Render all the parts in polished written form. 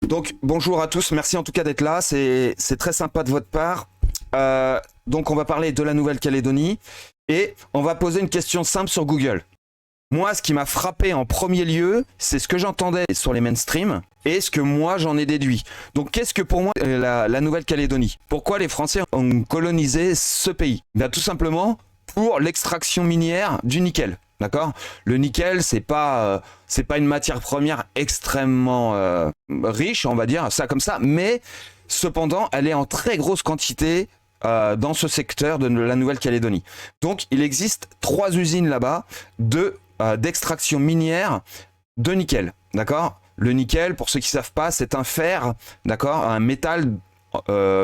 Donc bonjour à tous, merci en tout cas d'être là, c'est très sympa de votre part. Donc on va parler de la Nouvelle-Calédonie et on va poser une question simple sur Google. Moi, ce qui m'a frappé en premier lieu, c'est ce que j'entendais sur les mainstreams et ce que moi j'en ai déduit. Donc qu'est-ce que pour moi la Nouvelle-Calédonie? Pourquoi les Français ont colonisé ce pays? Bien, tout simplement pour l'extraction minière du nickel. D'accord? Le nickel, c'est pas une matière première extrêmement riche, on va dire ça comme ça, mais cependant, elle est en très grosse quantité dans ce secteur de la Nouvelle-Calédonie. Donc, il existe 3 usines là-bas d'extraction minière de nickel. D'accord? Le nickel, pour ceux qui savent pas, c'est un fer, d'accord, un métal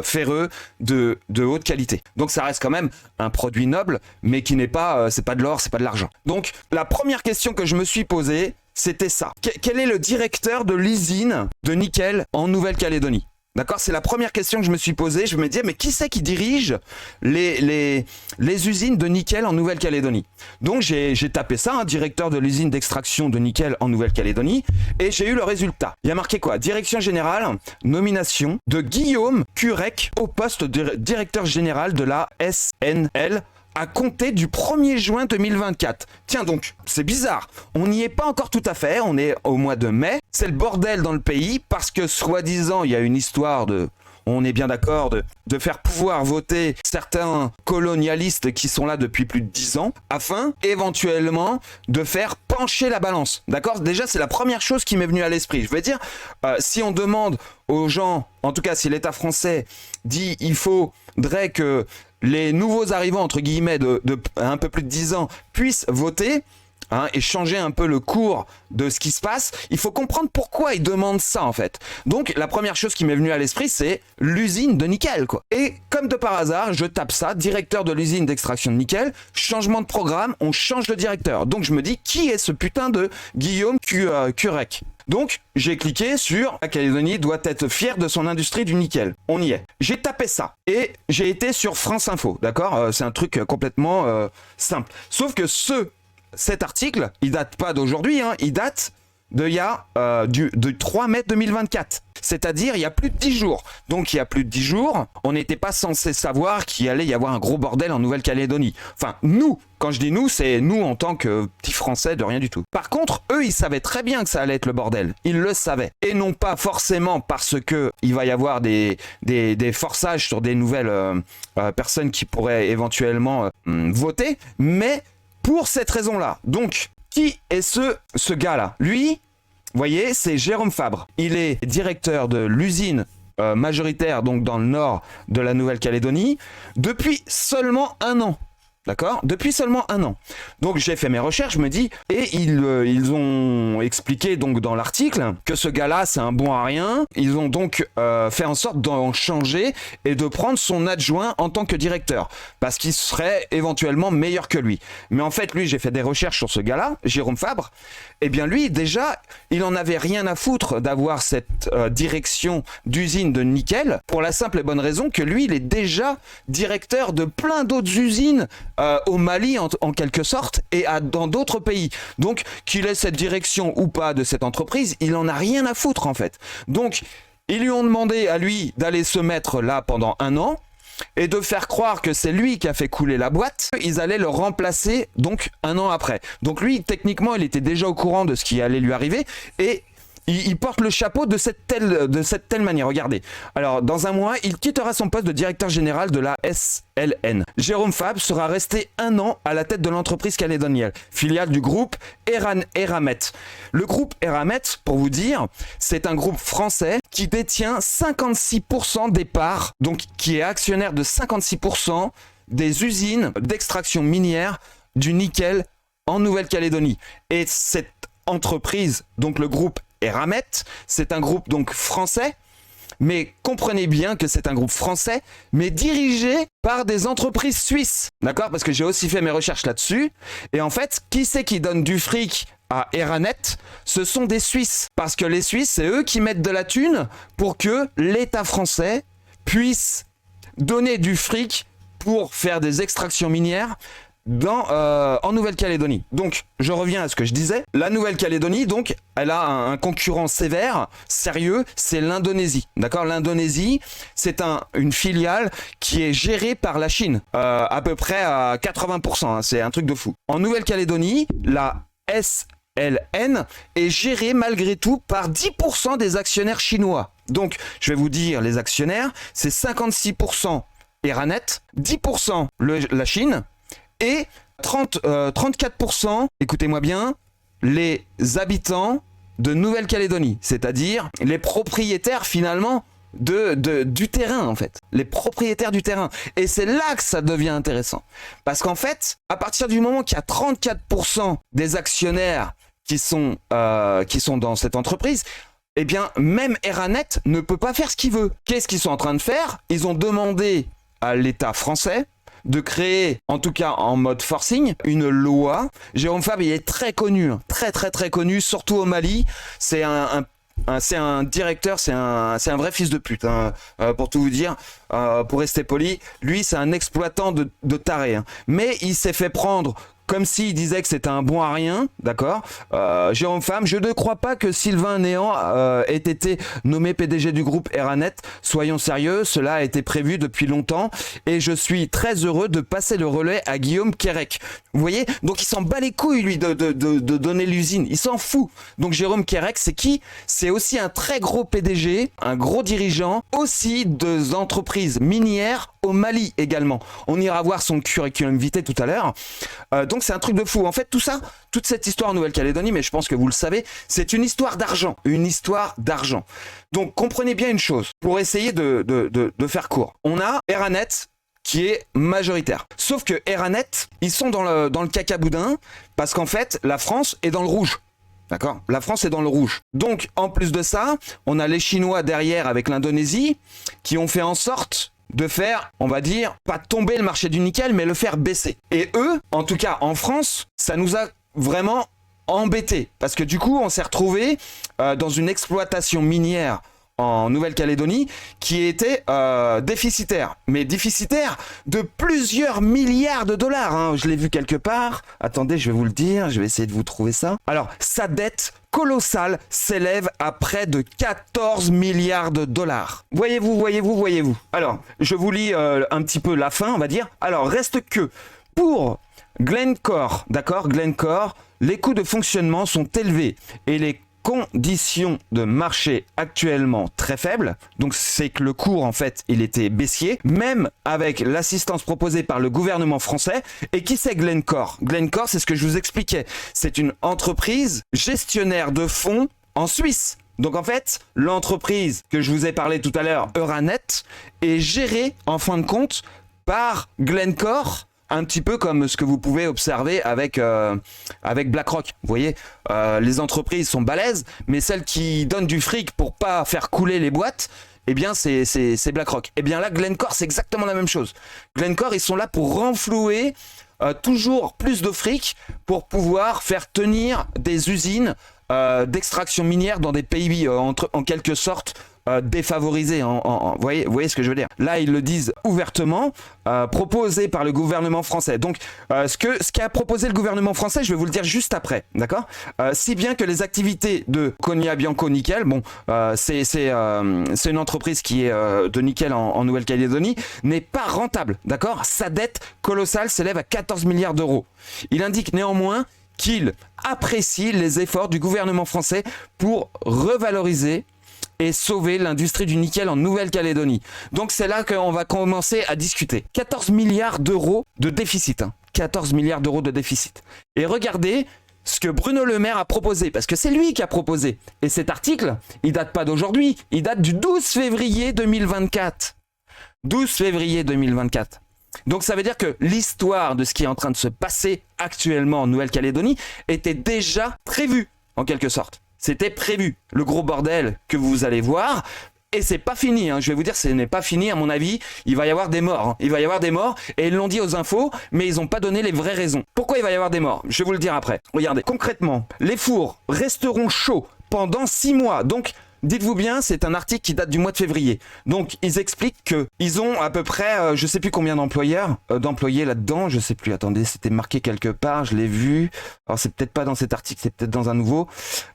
ferreux de haute qualité. Donc ça reste quand même un produit noble, mais qui n'est pas, c'est pas de l'or, c'est pas de l'argent. Donc la première question que je me suis posée, c'était ça. Quel est le directeur de l'usine de nickel en Nouvelle-Calédonie? D'accord, c'est la première question que je me suis posée. Je me disais, mais qui c'est qui dirige les usines de nickel en Nouvelle-Calédonie? Donc j'ai tapé ça, hein, directeur de l'usine d'extraction de nickel en Nouvelle-Calédonie, et j'ai eu le résultat. Il y a marqué quoi? Direction générale, nomination de Guillaume Curec au poste de directeur général de la SNL à compter du 1er juin 2024. Tiens donc, c'est bizarre. On n'y est pas encore tout à fait, on est au mois de mai. C'est le bordel dans le pays parce que soi-disant, il y a une histoire on est bien d'accord, de faire pouvoir voter certains colonialistes qui sont là depuis plus de 10 ans, afin éventuellement de faire pencher la balance. D'accord? Déjà, c'est la première chose qui m'est venue à l'esprit. Je veux dire, si on demande aux gens, en tout cas si l'État français dit il faudrait que les nouveaux arrivants, entre guillemets, de un peu plus de 10 ans, puissent voter, hein, et changer un peu le cours de ce qui se passe, il faut comprendre pourquoi ils demandent ça, en fait. Donc, la première chose qui m'est venue à l'esprit, c'est l'usine de nickel, quoi. Et comme de par hasard, je tape ça, directeur de l'usine d'extraction de nickel, changement de programme, on change de directeur. Donc, je me dis, qui est ce putain de Guillaume Curec? Donc, j'ai cliqué sur la Calédonie doit être fière de son industrie du nickel. On y est. J'ai tapé ça et j'ai été sur France Info, d'accord? C'est un truc complètement simple. Sauf que cet article, il date pas d'aujourd'hui, hein, il date du 3 mai 2024. C'est-à-dire, il y a plus de 10 jours. Donc, il y a plus de 10 jours, on n'était pas censé savoir qu'il allait y avoir un gros bordel en Nouvelle-Calédonie. Enfin, nous, quand je dis nous, c'est nous en tant que petits Français de rien du tout. Par contre, eux, ils savaient très bien que ça allait être le bordel. Ils le savaient. Et non pas forcément parce que il va y avoir des forçages sur des nouvelles personnes qui pourraient éventuellement voter, mais pour cette raison-là. Donc, qui est ce gars-là? Lui, vous voyez, c'est Jérôme Fabre. Il est directeur de l'usine majoritaire, donc dans le nord de la Nouvelle-Calédonie, depuis seulement 1 an. D'accord? Depuis seulement 1 an. Donc j'ai fait mes recherches, je me dis, et ils ont expliqué donc dans l'article que ce gars-là c'est un bon à rien. Ils ont donc fait en sorte d'en changer et de prendre son adjoint en tant que directeur, parce qu'il serait éventuellement meilleur que lui. Mais en fait, lui, j'ai fait des recherches sur ce gars-là, Jérôme Fabre. Eh bien lui, déjà, il en avait rien à foutre d'avoir cette direction d'usine de nickel, pour la simple et bonne raison que lui, il est déjà directeur de plein d'autres usines au Mali en quelque sorte et dans d'autres pays. Donc qu'il ait cette direction ou pas de cette entreprise, il en a rien à foutre en fait. Donc ils lui ont demandé à lui d'aller se mettre là pendant 1 an et de faire croire que c'est lui qui a fait couler la boîte. Ils allaient le remplacer donc 1 an après. Donc lui techniquement il était déjà au courant de ce qui allait lui arriver et il porte le chapeau de cette telle manière. Regardez. Alors, dans 1 mois, il quittera son poste de directeur général de la SLN. Jérôme Fabre sera resté 1 an à la tête de l'entreprise calédonienne, filiale du groupe Eramet. Le groupe Eramet, pour vous dire, c'est un groupe français qui détient 56% des parts, donc qui est actionnaire de 56% des usines d'extraction minière du nickel en Nouvelle-Calédonie. Et cette entreprise, donc le groupe Eramet, c'est un groupe donc français, mais comprenez bien que c'est un groupe français, mais dirigé par des entreprises suisses, d'accord? Parce que j'ai aussi fait mes recherches là-dessus, et en fait, qui c'est qui donne du fric à Eramet? Ce sont des Suisses, parce que les Suisses, c'est eux qui mettent de la thune pour que l'État français puisse donner du fric pour faire des extractions minières en Nouvelle-Calédonie. Donc, je reviens à ce que je disais. La Nouvelle-Calédonie, donc, elle a un concurrent sévère, sérieux, c'est l'Indonésie. D'accord? L'Indonésie, c'est une filiale qui est gérée par la Chine, à peu près à 80%. Hein, c'est un truc de fou. En Nouvelle-Calédonie, la SLN est gérée malgré tout par 10% des actionnaires chinois. Donc, je vais vous dire, les actionnaires, c'est 56% Eramet, 10% la Chine, et 34%, écoutez-moi bien, les habitants de Nouvelle-Calédonie, c'est-à-dire les propriétaires finalement du terrain en fait, les propriétaires du terrain. Et c'est là que ça devient intéressant. Parce qu'en fait, à partir du moment qu'il y a 34% des actionnaires qui sont dans cette entreprise, eh bien même Eramet ne peut pas faire ce qu'il veut. Qu'est-ce qu'ils sont en train de faire? Ils ont demandé à l'État français de créer, en tout cas en mode forcing, une loi. Jérôme Fabre, il est très connu, très connu, surtout au Mali. C'est un directeur, c'est un vrai fils de pute, hein, pour tout vous dire, pour rester poli. Lui, c'est un exploitant de taré. Hein. Mais il s'est fait prendre comme s'il disait que c'était un bon à rien, d'accord. Jérôme Fabre, je ne crois pas que Sylvain Néant ait été nommé PDG du groupe Eramet. Soyons sérieux, cela a été prévu depuis longtemps et je suis très heureux de passer le relais à Guillaume Quérec. Vous voyez? Donc il s'en bat les couilles, lui, de donner l'usine. Il s'en fout. Donc Jérôme Quérec, c'est qui? C'est aussi un très gros PDG, un gros dirigeant, aussi de entreprises minières au Mali également. On ira voir son curriculum vitae tout à l'heure. Donc c'est un truc de fou. En fait, tout ça, toute cette histoire en Nouvelle-Calédonie, mais je pense que vous le savez, c'est une histoire d'argent. Une histoire d'argent. Donc comprenez bien une chose, pour essayer de faire court. On a Eramet qui est majoritaire. Sauf que Eramet, ils sont dans le cacaboudin parce qu'en fait, la France est dans le rouge. D'accord? La France est dans le rouge. Donc, en plus de ça, on a les Chinois derrière avec l'Indonésie qui ont fait en sorte de faire, on va dire, pas tomber le marché du nickel, mais le faire baisser. Et eux, en tout cas en France, ça nous a vraiment embêtés. Parce que du coup, on s'est retrouvé dans une exploitation minière en Nouvelle-Calédonie qui était déficitaire. Mais déficitaire de plusieurs milliards de dollars. Hein. Je l'ai vu quelque part. Attendez, je vais vous le dire. Je vais essayer de vous trouver ça. Alors, sa dette colossale s'élève à près de 14 milliards de dollars. Voyez-vous. Alors, je vous lis un petit peu la fin, on va dire. Alors, reste que pour Glencore, d'accord, Glencore, les coûts de fonctionnement sont élevés et les conditions de marché actuellement très faibles, donc c'est que le cours en fait il était baissier, même avec l'assistance proposée par le gouvernement français. Et qui c'est Glencore? Glencore, c'est ce que je vous expliquais, c'est une entreprise gestionnaire de fonds en Suisse. Donc en fait, l'entreprise que je vous ai parlé tout à l'heure, Eramet, est gérée en fin de compte par Glencore, un petit peu comme ce que vous pouvez observer avec BlackRock. Vous voyez, les entreprises sont balèzes, mais celles qui donnent du fric pour pas faire couler les boîtes, eh bien c'est BlackRock. Eh bien là, Glencore, c'est exactement la même chose. Glencore, ils sont là pour renflouer toujours plus de fric pour pouvoir faire tenir des usines d'extraction minière dans des pays en quelque sorte défavorisés. Vous voyez ce que je veux dire? Là, ils le disent ouvertement, proposé par le gouvernement français. Donc, ce qu'a proposé le gouvernement français, je vais vous le dire juste après, d'accord? Si bien que les activités de Konya Bianco Nickel, bon, c'est une entreprise qui est de nickel en Nouvelle-Calédonie, n'est pas rentable, d'accord? Sa dette colossale s'élève à 14 milliards d'euros. Il indique néanmoins qu'il apprécie les efforts du gouvernement français pour revaloriser et sauver l'industrie du nickel en Nouvelle-Calédonie. Donc c'est là qu'on va commencer à discuter. 14 milliards d'euros de déficit. Hein. 14 milliards d'euros de déficit. Et regardez ce que Bruno Le Maire a proposé, parce que c'est lui qui a proposé. Et cet article, il date pas d'aujourd'hui, il date du 12 février 2024. 12 février 2024. Donc ça veut dire que l'histoire de ce qui est en train de se passer actuellement en Nouvelle-Calédonie était déjà prévue, en quelque sorte. C'était prévu, le gros bordel que vous allez voir. Et c'est pas fini, hein. Je vais vous dire, ce n'est pas fini, à mon avis. Il va y avoir des morts. Hein. Il va y avoir des morts, et ils l'ont dit aux infos, mais ils n'ont pas donné les vraies raisons. Pourquoi il va y avoir des morts? Je vais vous le dire après. Regardez, concrètement, les fours resteront chauds pendant 6 mois. Donc, dites-vous bien, c'est un article qui date du mois de février. Donc, ils expliquent qu'ils ont à peu près, je sais plus combien d'employés là-dedans, je sais plus, attendez, c'était marqué quelque part, je l'ai vu. Alors, c'est peut-être pas dans cet article, c'est peut-être dans un nouveau.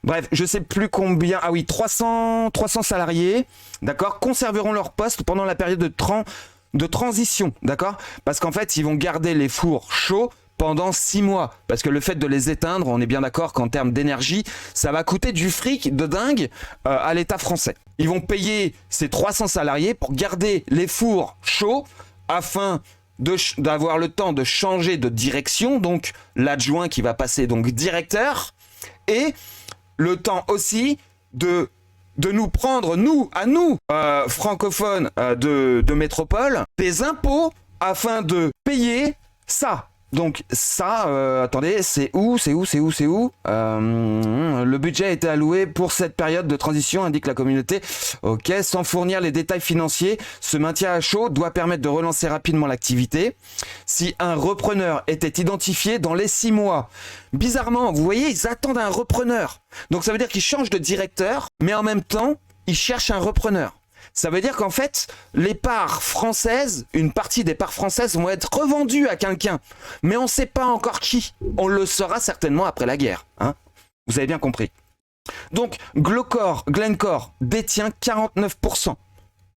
Bref, je sais plus combien, ah oui, 300 salariés, d'accord, conserveront leur poste pendant la période de transition, d'accord? Parce qu'en fait, ils vont garder les fours chauds pendant 6 mois. Parce que le fait de les éteindre, on est bien d'accord qu'en termes d'énergie, ça va coûter du fric de dingue à l'État français. Ils vont payer ces 300 salariés pour garder les fours chauds afin d'avoir le temps de changer de direction, donc l'adjoint qui va passer donc directeur, et le temps aussi de nous prendre, nous, francophones de métropole, des impôts afin de payer ça. Donc ça, attendez, c'est où le budget a été alloué pour cette période de transition, indique la communauté. Ok, sans fournir les détails financiers, ce maintien à chaud doit permettre de relancer rapidement l'activité. Si un repreneur était identifié dans les 6 mois. Bizarrement, vous voyez, ils attendent un repreneur. Donc ça veut dire qu'ils changent de directeur, mais en même temps, ils cherchent un repreneur. Ça veut dire qu'en fait, les parts françaises, une partie des parts françaises vont être revendues à quelqu'un. Mais on ne sait pas encore qui. On le saura certainement après la guerre. Hein, vous avez bien compris. Donc, Glencore détient 49%.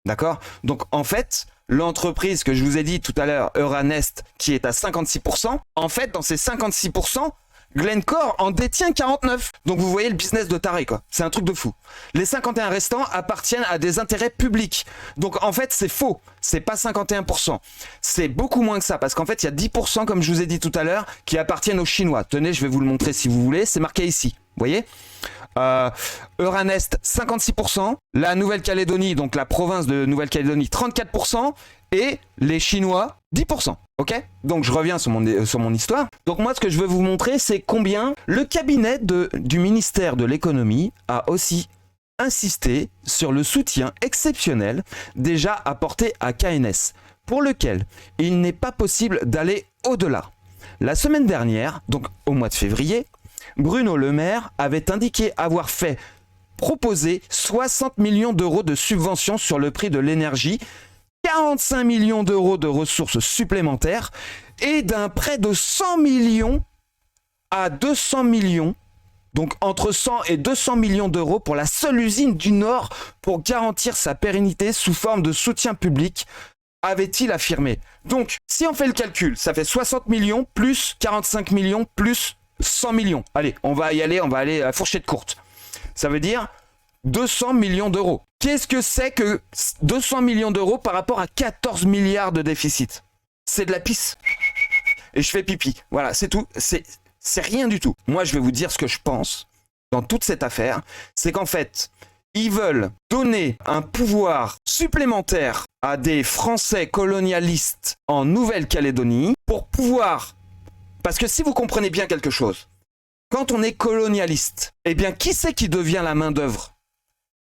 D'accord? Donc, en fait, l'entreprise que je vous ai dit tout à l'heure, Euronest, qui est à 56%, en fait, dans ces 56%, Glencore en détient 49. Donc vous voyez le business de taré, quoi. C'est un truc de fou. Les 51 restants appartiennent à des intérêts publics. Donc en fait, c'est faux. C'est pas 51%. C'est beaucoup moins que ça. Parce qu'en fait, il y a 10%, comme je vous ai dit tout à l'heure, qui appartiennent aux Chinois. Tenez, je vais vous le montrer si vous voulez. C'est marqué ici. Vous voyez ? Euronest, 56%. La Nouvelle-Calédonie, donc la province de Nouvelle-Calédonie, 34%. Et les Chinois, 10%. Ok? Donc je reviens sur mon histoire. Donc moi, ce que je veux vous montrer, c'est combien le cabinet du ministère de l'économie a aussi insisté sur le soutien exceptionnel déjà apporté à KNS, pour lequel il n'est pas possible d'aller au-delà. La semaine dernière, donc au mois de février, Bruno Le Maire avait indiqué avoir fait proposer 60 millions d'euros de subventions sur le prix de l'énergie, 45 millions d'euros de ressources supplémentaires et d'un prêt de 100 millions à 200 millions, donc entre 100 et 200 millions d'euros pour la seule usine du Nord pour garantir sa pérennité sous forme de soutien public, avait-il affirmé. Donc, si on fait le calcul, ça fait 60 millions plus 45 millions plus 100 millions. Allez, on va aller à fourchette courte. Ça veut dire 200 millions d'euros. Qu'est-ce que c'est que 200 millions d'euros par rapport à 14 milliards de déficit? C'est de la pisse. Et je fais pipi. Voilà, c'est tout. C'est rien du tout. Moi, je vais vous dire ce que je pense dans toute cette affaire. C'est qu'en fait, ils veulent donner un pouvoir supplémentaire à des Français colonialistes en Nouvelle-Calédonie pour pouvoir... Parce que si vous comprenez bien quelque chose, quand on est colonialiste, eh bien, qui c'est qui devient la main-d'œuvre?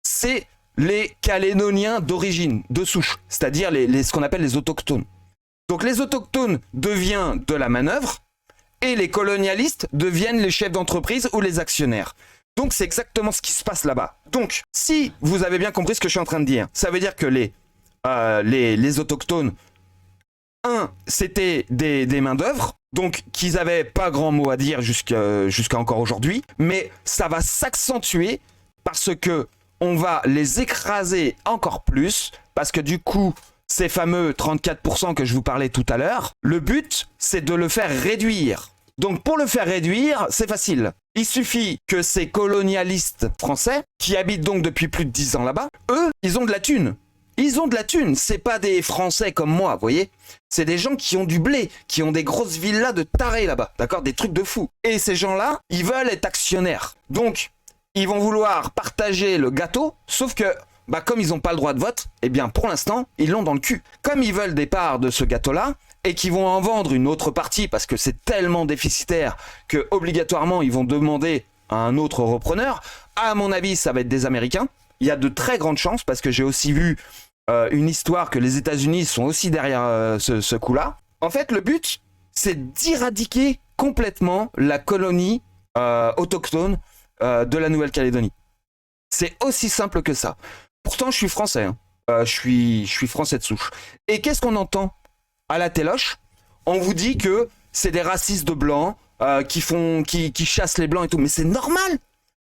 C'est les Calédoniens d'origine, de souche, c'est-à-dire ce qu'on appelle les autochtones. Donc les autochtones deviennent de la manœuvre et les colonialistes deviennent les chefs d'entreprise ou les actionnaires. Donc c'est exactement ce qui se passe là-bas. Donc si vous avez bien compris ce que je suis en train de dire, ça veut dire que les autochtones, c'était des main-d'œuvre, donc qu'ils n'avaient pas grand mot à dire jusqu'à encore aujourd'hui, mais ça va s'accentuer parce que on va les écraser encore plus, parce que du coup, ces fameux 34% que je vous parlais tout à l'heure, le but, c'est de le faire réduire. Donc pour le faire réduire, c'est facile. Il suffit que ces colonialistes français, qui habitent donc depuis plus de 10 ans là-bas, eux, ils ont de la thune. Ils ont de la thune, c'est pas des Français comme moi, vous voyez. C'est des gens qui ont du blé, qui ont des grosses villas de tarés là-bas, d'accord, des trucs de fous. Et ces gens-là, ils veulent être actionnaires. Donc, ils vont vouloir partager le gâteau, sauf que, comme ils n'ont pas le droit de vote, eh bien pour l'instant, ils l'ont dans le cul. Comme ils veulent des parts de ce gâteau-là, et qu'ils vont en vendre une autre partie, parce que c'est tellement déficitaire que obligatoirement ils vont demander à un autre repreneur, à mon avis, ça va être des Américains. Il y a de très grandes chances, parce que j'ai aussi vu une histoire que les États-Unis sont aussi derrière ce coup-là. En fait, le but, c'est d'éradiquer complètement la colonie autochtone de la Nouvelle-Calédonie. C'est aussi simple que ça. Pourtant, je suis français. Hein. Je suis français de souche. Et qu'est-ce qu'on entend à la téloche? On vous dit que c'est des racistes de blancs qui chassent les blancs et tout. Mais c'est normal.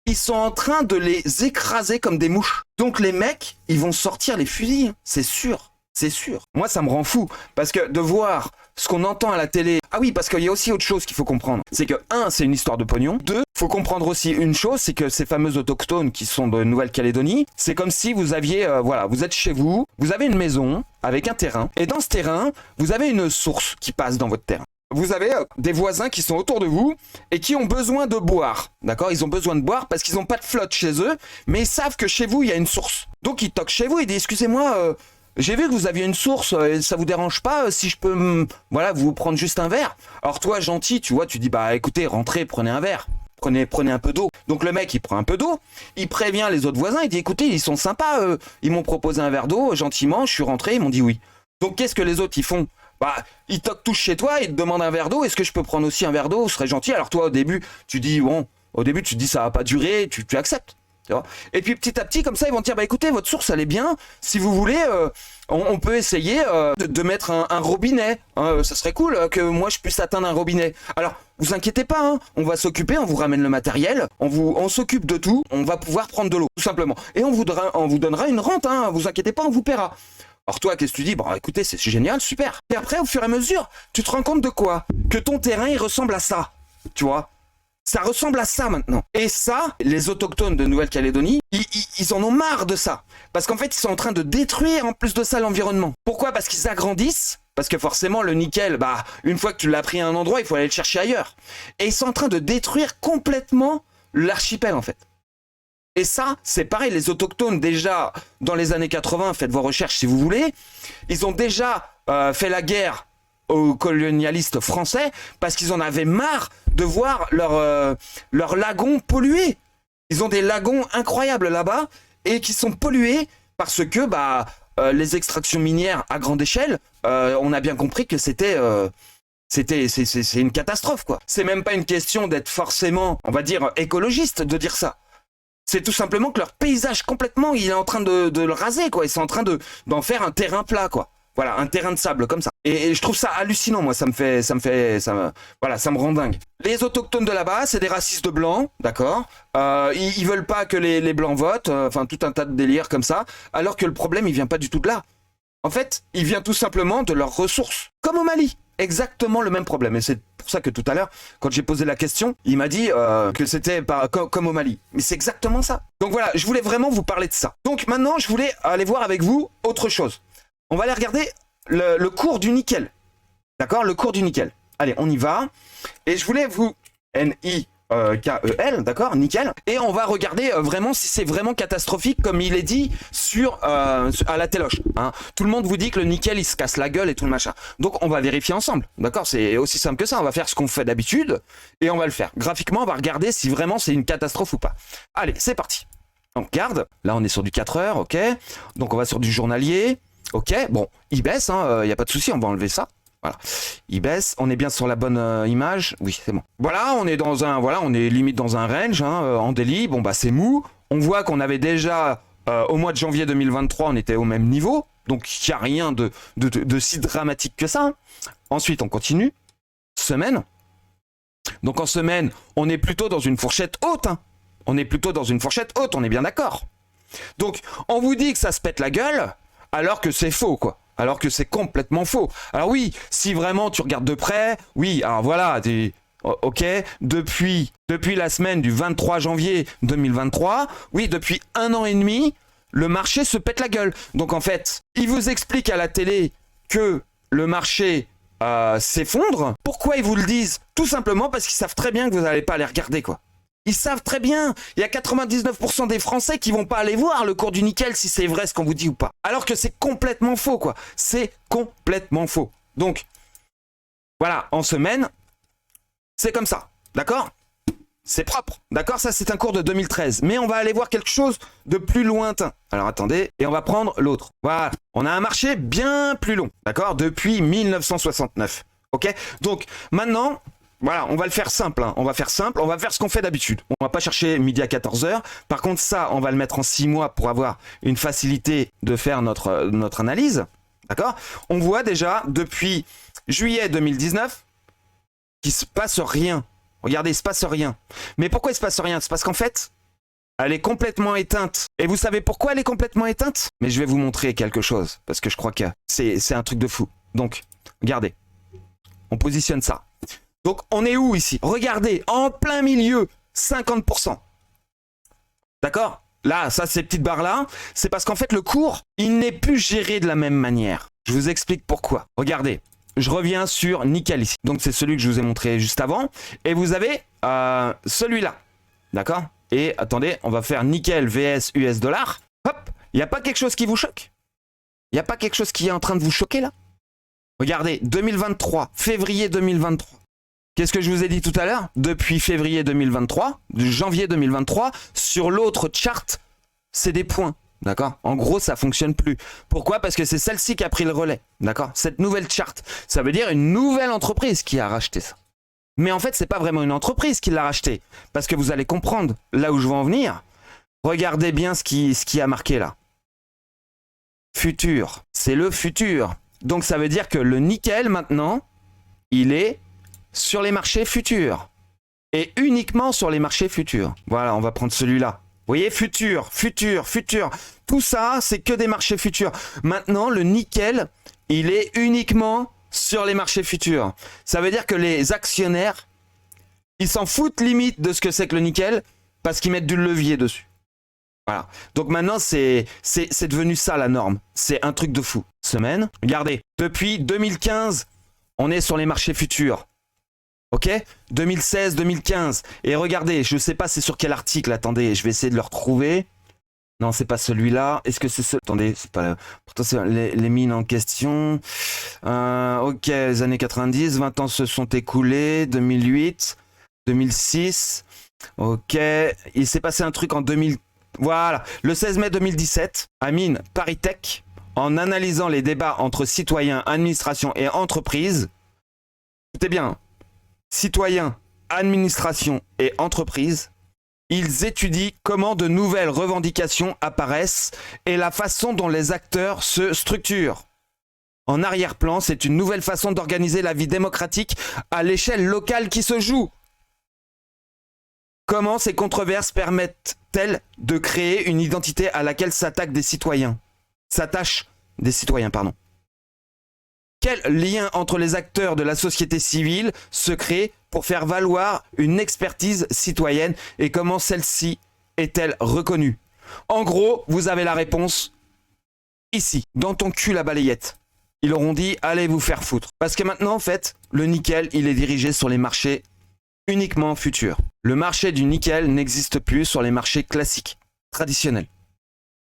Ils sont en train de les écraser comme des mouches. Donc les mecs, ils vont sortir les fusils. Hein. C'est sûr. C'est sûr. Moi, ça me rend fou. Parce que de voir ce qu'on entend à la télé... Ah oui, parce qu'il y a aussi autre chose qu'il faut comprendre. C'est que, un, c'est une histoire de pognon. Deux, faut comprendre aussi une chose, c'est que ces fameux autochtones qui sont de Nouvelle-Calédonie, c'est comme si vous aviez... voilà, vous êtes chez vous, vous avez une maison avec un terrain. Et dans ce terrain, vous avez une source qui passe dans votre terrain. Vous avez des voisins qui sont autour de vous et qui ont besoin de boire. D'accord? Ils ont besoin de boire parce qu'ils n'ont pas de flotte chez eux, mais ils savent que chez vous, il y a une source. Donc ils toquent chez vous et disent, excusez-moi... j'ai vu que vous aviez une source, ça vous dérange pas si je peux, voilà, vous prendre juste un verre? Alors toi, gentil, tu vois, tu dis, bah écoutez, rentrez, prenez un verre, prenez un peu d'eau. Donc le mec, il prend un peu d'eau, il prévient les autres voisins, il dit, écoutez, ils sont sympas, ils m'ont proposé un verre d'eau, gentiment, je suis rentré, ils m'ont dit oui. Donc qu'est-ce que les autres, ils font? Bah, ils toquent tous chez toi, ils te demandent un verre d'eau, est-ce que je peux prendre aussi un verre d'eau? Ce serait gentil. Alors toi, au début, tu dis, bon, ça va pas durer, tu acceptes. Et puis petit à petit, comme ça, ils vont te dire, bah écoutez, votre source, elle est bien. Si vous voulez, on peut essayer de mettre un robinet. Hein, ça serait cool que moi, je puisse atteindre un robinet. Alors, vous inquiétez pas, hein, on va s'occuper, on vous ramène le matériel, on s'occupe de tout, on va pouvoir prendre de l'eau, tout simplement. Et on vous donnera une rente, hein, vous inquiétez pas, on vous paiera. Alors toi, qu'est-ce que tu dis? Bon, écoutez, c'est génial, super. Et après, au fur et à mesure, tu te rends compte de quoi? Que ton terrain, il ressemble à ça, tu vois? Ça ressemble à ça maintenant. Et ça, les autochtones de Nouvelle-Calédonie, ils en ont marre de ça. Parce qu'en fait, ils sont en train de détruire en plus de ça l'environnement. Pourquoi? Parce qu'ils agrandissent. Parce que forcément, le nickel, bah, une fois que tu l'as pris à un endroit, il faut aller le chercher ailleurs. Et ils sont en train de détruire complètement l'archipel, en fait. Et ça, c'est pareil, les autochtones, déjà, dans les années 80, faites vos recherches si vous voulez, ils ont déjà fait la guerre aux colonialistes français parce qu'ils en avaient marre de voir leurs lagons pollués. Ils ont des lagons incroyables là-bas et qui sont pollués parce que les extractions minières à grande échelle, on a bien compris que c'est une catastrophe, quoi. C'est même pas une question d'être forcément, on va dire, écologiste de dire ça. C'est tout simplement que leur paysage complètement, il est en train de le raser, quoi. Ils sont en train d'en faire un terrain plat, quoi. Voilà, un terrain de sable comme ça. Et je trouve ça hallucinant, moi, ça me rend dingue. Les autochtones de là-bas, c'est des racistes blancs, d'accord. Ils veulent pas que les blancs votent, enfin tout un tas de délires comme ça, alors que le problème, il vient pas du tout de là. En fait, il vient tout simplement de leurs ressources, comme au Mali. Exactement le même problème. Et c'est pour ça que tout à l'heure, quand j'ai posé la question, il m'a dit que c'était comme au Mali. Mais c'est exactement ça. Donc voilà, je voulais vraiment vous parler de ça. Donc maintenant, je voulais aller voir avec vous autre chose. On va aller regarder le cours du nickel. D'accord? Le cours du nickel. Allez, on y va. Et je voulais vous... N-I-K-E-L, d'accord? Nickel. Et on va regarder vraiment si c'est vraiment catastrophique, comme il est dit à la téloche. Hein. Tout le monde vous dit que le nickel, il se casse la gueule et tout le machin. Donc, on va vérifier ensemble. D'accord? C'est aussi simple que ça. On va faire ce qu'on fait d'habitude et on va le faire. Graphiquement, on va regarder si vraiment c'est une catastrophe ou pas. Allez, c'est parti. On regarde. Là, on est sur du 4 heures, ok? Donc, on va sur du journalier. Ok, bon, il baisse, il n'y a pas de souci, on va enlever ça. Voilà, il baisse, on est bien sur la bonne image. Oui, c'est bon. Voilà, on est limite dans un range, en daily. Bon, bah, c'est mou. On voit qu'on avait déjà, au mois de janvier 2023, on était au même niveau. Donc, il n'y a rien de si dramatique que ça. Ensuite, on continue. Semaine. Donc, en semaine, on est plutôt dans une fourchette haute. On est plutôt dans une fourchette haute, on est bien d'accord. Donc, on vous dit que ça se pète la gueule, alors que c'est faux, quoi. Alors que c'est complètement faux. Alors oui, si vraiment tu regardes de près, oui, alors voilà, ok, depuis la semaine du 23 janvier 2023, oui, depuis 1 an et demi, le marché se pète la gueule. Donc en fait, ils vous expliquent à la télé que le marché s'effondre. Pourquoi ils vous le disent? Tout simplement parce qu'ils savent très bien que vous n'allez pas aller regarder, quoi. Ils savent très bien, il y a 99% des Français qui vont pas aller voir le cours du nickel si c'est vrai ce qu'on vous dit ou pas. Alors que c'est complètement faux, quoi. C'est complètement faux. Donc, voilà, en semaine, c'est comme ça, d'accord? C'est propre, d'accord? Ça, c'est un cours de 2013. Mais on va aller voir quelque chose de plus lointain. Alors, attendez, et on va prendre l'autre. Voilà, on a un marché bien plus long, d'accord? Depuis 1969, ok? Donc, maintenant... Voilà, on va le faire simple, hein. On va faire simple, on va faire ce qu'on fait d'habitude. On va pas chercher midi à 14h. Par contre, ça, on va le mettre en 6 mois pour avoir une facilité de faire notre analyse. D'accord? On voit déjà, depuis juillet 2019, qu'il se passe rien. Regardez, il se passe rien. Mais pourquoi il se passe rien? C'est parce qu'en fait, elle est complètement éteinte. Et vous savez pourquoi elle est complètement éteinte? Mais je vais vous montrer quelque chose, parce que je crois que c'est un truc de fou. Donc, regardez. On positionne ça. Donc, on est où ici? Regardez, en plein milieu, 50%. D'accord? Là, ça, ces petites barres-là, c'est parce qu'en fait, le cours, il n'est plus géré de la même manière. Je vous explique pourquoi. Regardez, je reviens sur nickel ici. Donc, c'est celui que je vous ai montré juste avant. Et vous avez celui-là. D'accord? Et attendez, on va faire nickel vs US dollar. Hop, il n'y a pas quelque chose qui vous choque? Il n'y a pas quelque chose qui est en train de vous choquer là? Regardez, 2023, février 2023. Qu'est-ce que je vous ai dit tout à l'heure? Depuis février 2023, de janvier 2023, sur l'autre chart, c'est des points. D'accord? En gros, ça fonctionne plus. Pourquoi? Parce que c'est celle-ci qui a pris le relais. D'accord? Cette nouvelle chart, ça veut dire une nouvelle entreprise qui a racheté ça. Mais en fait, c'est pas vraiment une entreprise qui l'a racheté. Parce que vous allez comprendre là où je veux en venir. Regardez bien ce qui a marqué là. Futur. C'est le futur. Donc ça veut dire que le nickel maintenant, il est sur les marchés futurs. Et uniquement sur les marchés futurs. Voilà, on va prendre celui-là. Vous voyez, futur, futur, futur. Tout ça, c'est que des marchés futurs. Maintenant, le nickel, il est uniquement sur les marchés futurs. Ça veut dire que les actionnaires, ils s'en foutent limite de ce que c'est que le nickel parce qu'ils mettent du levier dessus. Voilà. Donc maintenant, c'est devenu ça la norme. C'est un truc de fou. Semaine. Regardez, depuis 2015, on est sur les marchés futurs. Ok? 2016, 2015. Et regardez, je sais pas c'est sur quel article. Attendez, je vais essayer de le retrouver. Non, c'est pas celui-là. Est-ce que c'est ce... Attendez, c'est pas... Pourtant, c'est les mines en question. Ok, les années 90. 20 ans se sont écoulés. 2008. 2006. Ok. Il s'est passé un truc en 2000... Voilà. Le 16 mai 2017, Amine ParisTech, en analysant les débats entre citoyens, administration et entreprises. Écoutez bien. Citoyens, administration et entreprises, ils étudient comment de nouvelles revendications apparaissent et la façon dont les acteurs se structurent. En arrière-plan, c'est une nouvelle façon d'organiser la vie démocratique à l'échelle locale qui se joue. Comment ces controverses permettent-elles de créer une identité à laquelle s'attachent des citoyens? Quel lien entre les acteurs de la société civile se crée pour faire valoir une expertise citoyenne et comment celle-ci est-elle reconnue? En gros, vous avez la réponse ici, dans ton cul la balayette. Ils auront dit, allez vous faire foutre. Parce que maintenant, en fait, le nickel, il est dirigé sur les marchés uniquement futurs. Le marché du nickel n'existe plus sur les marchés classiques, traditionnels.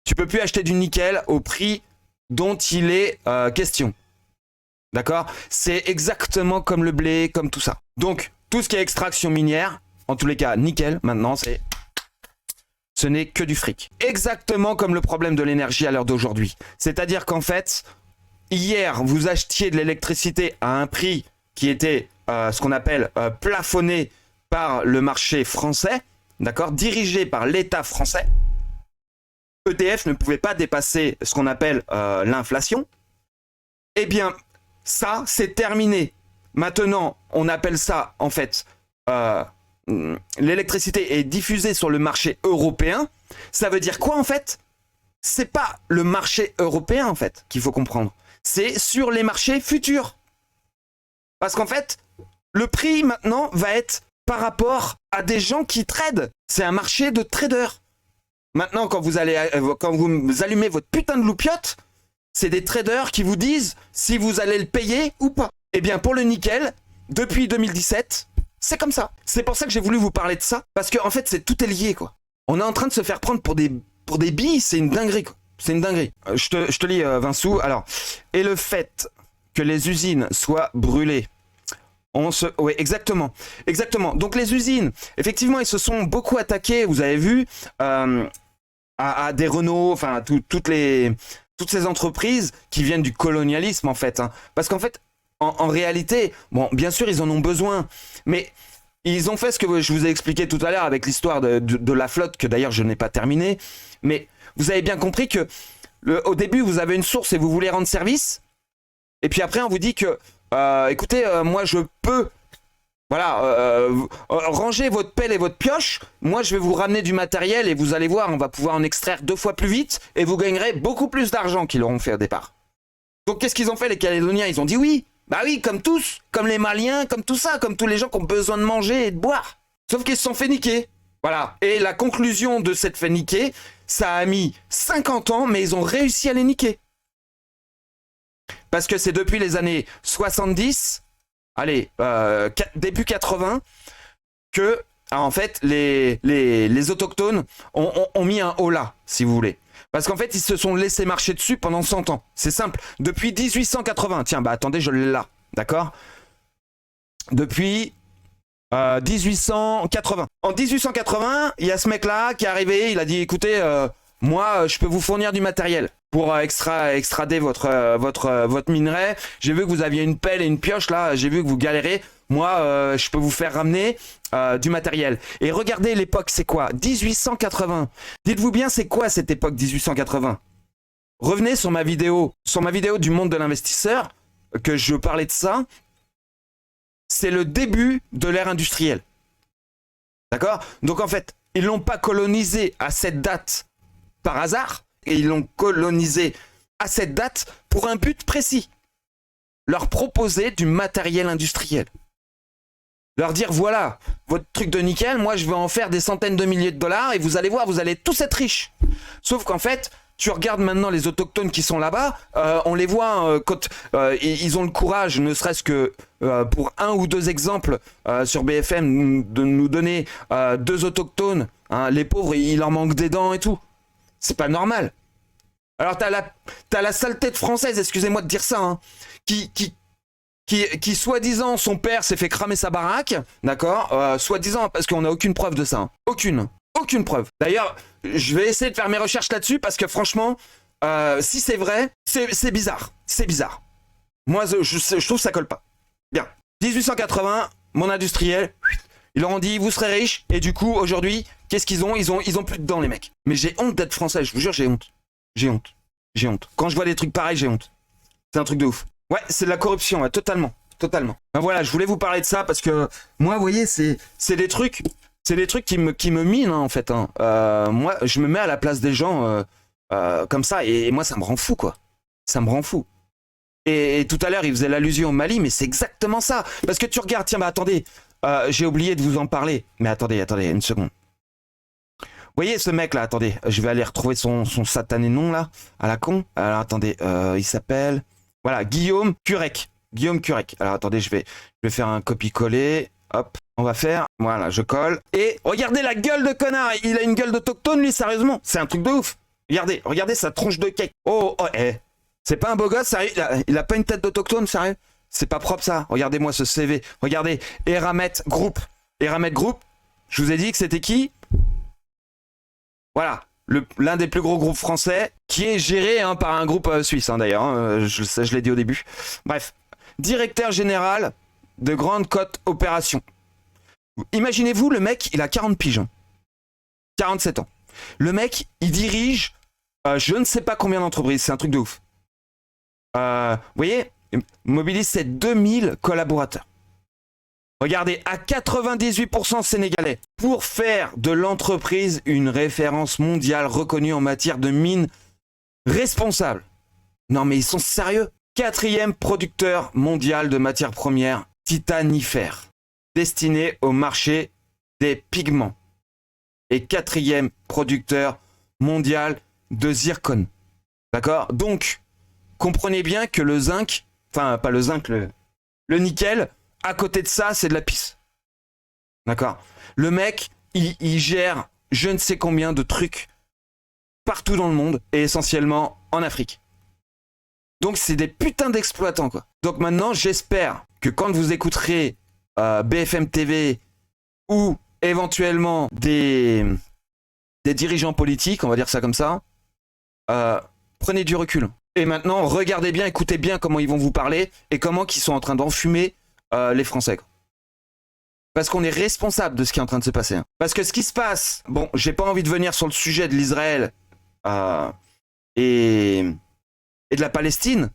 Tu peux plus acheter du nickel au prix dont il est question. D'accord? C'est exactement comme le blé, comme tout ça. Donc, tout ce qui est extraction minière, en tous les cas, nickel, maintenant, ce n'est que du fric. Exactement comme le problème de l'énergie à l'heure d'aujourd'hui. C'est-à-dire qu'en fait, hier, vous achetiez de l'électricité à un prix qui était ce qu'on appelle plafonné par le marché français, d'accord? Dirigé par l'État français. EDF ne pouvait pas dépasser ce qu'on appelle l'inflation. Eh bien, ça, c'est terminé. Maintenant, on appelle ça, en fait, l'électricité est diffusée sur le marché européen. Ça veut dire quoi, en fait? C'est pas le marché européen, en fait, qu'il faut comprendre. C'est sur les marchés futurs. Parce qu'en fait, le prix, maintenant, va être par rapport à des gens qui tradent. C'est un marché de traders. Maintenant, quand vous allumez votre putain de loupiote, c'est des traders qui vous disent si vous allez le payer ou pas. Eh bien, pour le nickel, depuis 2017, c'est comme ça. C'est pour ça que j'ai voulu vous parler de ça, parce que en fait, tout est lié, quoi. On est en train de se faire prendre pour des billes, c'est une dinguerie, quoi. C'est une dinguerie. Je te lis, Vinsou. Alors, et le fait que les usines soient brûlées. Oui, exactement. Exactement. Donc, les usines, effectivement, ils se sont beaucoup attaqués, vous avez vu, à des Renault, enfin, toutes ces entreprises qui viennent du colonialisme, en fait. Hein. Parce qu'en fait, en réalité, bon, bien sûr, ils en ont besoin, mais ils ont fait ce que je vous ai expliqué tout à l'heure avec l'histoire de la flotte, que d'ailleurs je n'ai pas terminé, mais vous avez bien compris que au début, vous avez une source et vous voulez rendre service, et puis après, on vous dit que, écoutez, moi je peux... Voilà, rangez votre pelle et votre pioche, moi je vais vous ramener du matériel et vous allez voir, on va pouvoir en extraire 2 fois plus vite et vous gagnerez beaucoup plus d'argent qu'ils l'auront fait au départ. Donc qu'est-ce qu'ils ont fait les Calédoniens? Ils ont dit oui, bah oui, comme tous, comme les Maliens, comme tout ça, comme tous les gens qui ont besoin de manger et de boire. Sauf qu'ils se sont fait niquer. Voilà, et la conclusion de cette fait niquer, ça a mis 50 ans, mais ils ont réussi à les niquer. Parce que c'est depuis les années 70... allez, début 80, que, en fait, les autochtones ont mis un holà, si vous voulez. Parce qu'en fait, ils se sont laissés marcher dessus pendant 100 ans. C'est simple. Depuis 1880, tiens, bah attendez, je l'ai là, d'accord? Depuis 1880. En 1880, il y a ce mec-là qui est arrivé, il a dit, écoutez, moi, je peux vous fournir du matériel pour extrader votre minerai. J'ai vu que vous aviez une pelle et une pioche là, j'ai vu que vous galérez. Moi, je peux vous faire ramener du matériel. Et regardez l'époque, c'est quoi? 1880. Dites-vous bien, c'est quoi cette époque 1880? Revenez sur ma vidéo du monde de l'investisseur, que je parlais de ça. C'est le début de l'ère industrielle. D'accord? Donc en fait, ils l'ont pas colonisé à cette date par hasard. Et ils l'ont colonisé à cette date pour un but précis. Leur proposer du matériel industriel. Leur dire, voilà, votre truc de nickel, moi je vais en faire des centaines de milliers de dollars et vous allez voir, vous allez tous être riches. Sauf qu'en fait, tu regardes maintenant les autochtones qui sont là-bas, on les voit quand ils ont le courage, ne serait-ce que pour 1 ou 2 exemples sur BFM, de nous donner 2 autochtones. Hein, les pauvres, il leur manque des dents et tout. C'est pas normal. Alors t'as la saleté de française, excusez-moi de dire ça, hein, qui soi-disant son père s'est fait cramer sa baraque, d'accord, soi-disant parce qu'on n'a aucune preuve de ça, hein. Aucune preuve. D'ailleurs, je vais essayer de faire mes recherches là-dessus parce que franchement, si c'est vrai, c'est bizarre, Moi, je trouve que ça colle pas. Bien. 1880, mon industriel, ils leur ont dit vous serez riches et du coup aujourd'hui, qu'est-ce qu'ils ont? Ils ont plus de dents les mecs. Mais j'ai honte d'être français, je vous jure, j'ai honte. J'ai honte. Quand je vois des trucs pareils, j'ai honte. C'est un truc de ouf. Ouais, c'est de la corruption, ouais, totalement. Ben voilà, je voulais vous parler de ça parce que moi, vous voyez, c'est des trucs qui me minent, hein, en fait. Hein. Moi, je me mets à la place des gens comme ça et moi, ça me rend fou, quoi. Ça me rend fou. Et tout à l'heure, il faisait l'allusion au Mali, mais c'est exactement ça. Parce que tu regardes, tiens, bah attendez, j'ai oublié de vous en parler. Mais attendez, une seconde. Vous voyez ce mec là, attendez, je vais aller retrouver son satané nom là, à la con. Alors attendez, il s'appelle, voilà, Guillaume Curec. Alors attendez, je vais faire un copier-coller, hop, on va faire, voilà, je colle. Et regardez la gueule de connard, il a une gueule d'autochtone lui, sérieusement, c'est un truc de ouf. Regardez sa tronche de cake. Oh, c'est pas un beau gosse, sérieux, il a pas une tête d'autochtone, sérieux. C'est pas propre ça, regardez-moi ce CV, regardez, Eramet Group, je vous ai dit que c'était qui? Voilà, l'un des plus gros groupes français, qui est géré par un groupe suisse, hein, d'ailleurs, hein, je l'ai dit au début. Bref, directeur général de Grande Côte Opération. Imaginez-vous, le mec, il a 40 piges, hein, 47 ans. Le mec, il dirige je ne sais pas combien d'entreprises, c'est un truc de ouf. Vous voyez, mobilise ses 2000 collaborateurs. Regardez, à 98% sénégalais, pour faire de l'entreprise une référence mondiale reconnue en matière de mines responsables. Non mais ils sont sérieux. 4e producteur mondial de matières premières titanifères, destiné au marché des pigments. Et 4e producteur mondial de zircon. D'accord? Donc, comprenez bien que le zinc, enfin pas le zinc, le nickel, à côté de ça, c'est de la pisse. D'accord? Le mec, il gère je ne sais combien de trucs partout dans le monde et essentiellement en Afrique. Donc c'est des putains d'exploitants, quoi. Donc maintenant, j'espère que quand vous écouterez BFM TV ou éventuellement des dirigeants politiques, on va dire ça comme ça, prenez du recul. Et maintenant, regardez bien, écoutez bien comment ils vont vous parler et comment ils sont en train d'enfumer les Français. Parce qu'on est responsable de ce qui est en train de se passer. Hein. Parce que ce qui se passe, bon, j'ai pas envie de venir sur le sujet de l'Israël et de la Palestine,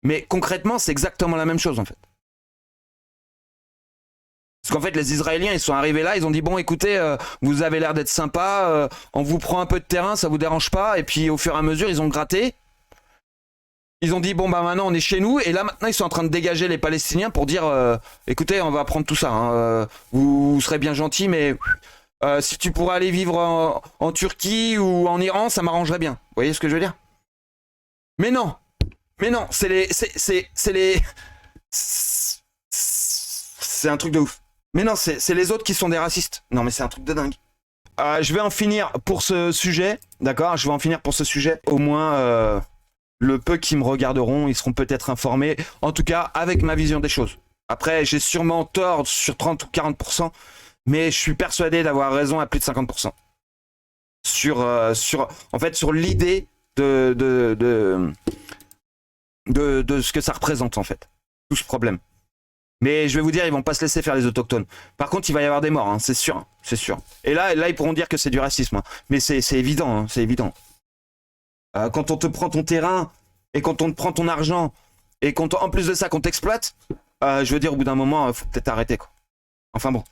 mais concrètement, c'est exactement la même chose en fait. Parce qu'en fait, les Israéliens, ils sont arrivés là, ils ont dit bon, écoutez, vous avez l'air d'être sympa, on vous prend un peu de terrain, ça vous dérange pas, et puis au fur et à mesure, ils ont gratté. Ils ont dit bon bah maintenant on est chez nous et là maintenant ils sont en train de dégager les Palestiniens pour dire écoutez on va prendre tout ça hein, vous serez bien gentils mais si tu pourrais aller vivre en Turquie ou en Iran ça m'arrangerait bien. Vous voyez ce que je veux dire? Mais non c'est un truc de ouf. Mais non c'est les autres qui sont des racistes. Non mais c'est un truc de dingue. Je vais en finir pour ce sujet, d'accord? Je vais en finir pour ce sujet. Au moins le peu qui me regarderont, ils seront peut-être informés, en tout cas avec ma vision des choses. Après, j'ai sûrement tort sur 30 ou 40%, mais je suis persuadé d'avoir raison à plus de 50%. En fait, sur l'idée de ce que ça représente, en fait, tout ce problème. Mais je vais vous dire, ils vont pas se laisser faire les autochtones. Par contre, il va y avoir des morts, hein, c'est sûr, c'est sûr. Et là, ils pourront dire que c'est du racisme, hein. Mais c'est évident, hein, c'est évident. Quand on te prend ton terrain et quand on te prend ton argent et en plus de ça qu'on t'exploite, je veux dire au bout d'un moment faut peut-être arrêter quoi. Enfin bon.